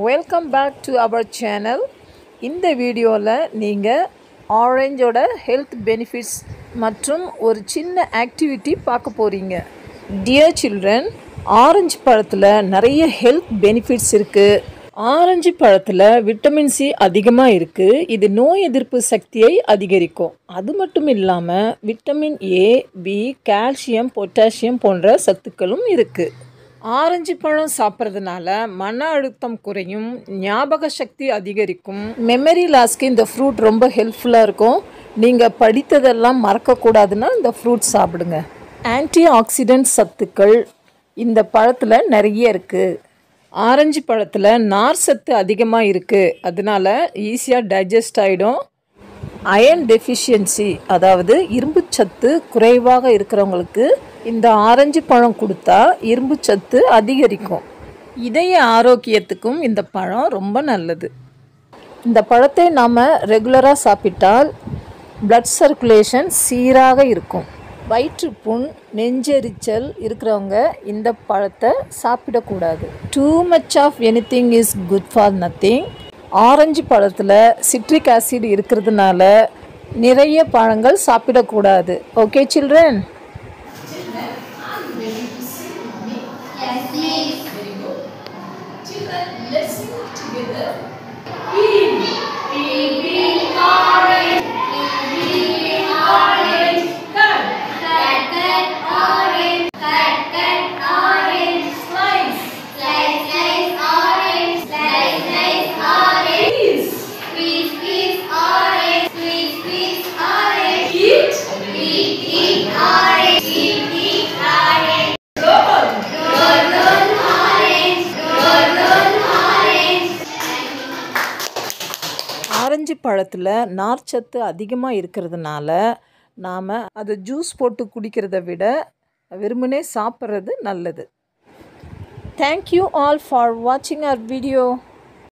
Welcome back to our channel. இந்த வீடியோவில் நீங்கள் ஆரஞ்சோட ஹெல்த் பெனிஃபிட்ஸ் மற்றும் ஒரு சின்ன ஆக்டிவிட்டி பார்க்க போகிறீங்க. டியர் சில்ட்ரன், ஆரஞ்சு பழத்தில் நிறைய ஹெல்த் பெனிஃபிட்ஸ் இருக்குது. ஆரஞ்சு பழத்தில் விட்டமின் சி அதிகமாக இருக்குது. இது நோய் எதிர்ப்பு சக்தியை அதிகரிக்கும். அது மட்டும் இல்லாமல் vitamin A, B, calcium, potassium போன்ற சத்துக்களும் இருக்குது. ஆரஞ்சு பழம் சாப்பிட்றதுனால மன அழுத்தம் குறையும், ஞாபக சக்தி அதிகரிக்கும், மெமரி லாஸ்க்கு இந்த ஃப்ரூட் ரொம்ப ஹெல்ப்ஃபுல்லாக இருக்கும். நீங்கள் படித்ததெல்லாம் மறக்கக்கூடாதுன்னா இந்த ஃப்ரூட் சாப்பிடுங்க. ஆன்டி ஆக்சிடென்ட் சத்துக்கள் இந்த பழத்தில் நிறைய இருக்குது. ஆரஞ்சு பழத்தில் நார் சத்து அதிகமாக இருக்குது. அதனால ஈஸியாக டைஜஸ்ட் ஆகிடும். அயர்ன் டெஃபிஷியன்சி, அதாவது இரும்பு சத்து குறைவாக இருக்கிறவங்களுக்கு இந்த ஆரஞ்சு பழம் கொடுத்தா இரும்பு சத்து அதிகரிக்கும். இதய ஆரோக்கியத்துக்கும் இந்த பழம் ரொம்ப நல்லது. இந்த பழத்தை நாம் ரெகுலராக சாப்பிட்டால் பிளட் சர்க்குலேஷன் சீராக இருக்கும். வயிற்றுப்புண், நெஞ்செரிச்சல் இருக்கிறவங்க இந்த பழத்தை சாப்பிடக்கூடாது. Too much of anything is good for nothing. Orange பழத்தில் சிட்ரிக் ஆசிட் இருக்கிறதுனால நிறைய பழங்கள் சாப்பிடக்கூடாது. Okay children? ஆரஞ்சு பழத்தில் நார்ச்சத்து அதிகமாக இருக்கிறதுனால நாம் அதை ஜூஸ் போட்டு குடிக்கிறத விட வெறுமனே சாப்பிட்றது நல்லது. தேங்க்யூ ஆல் ஃபார் வாட்சிங் அவர் வீடியோ.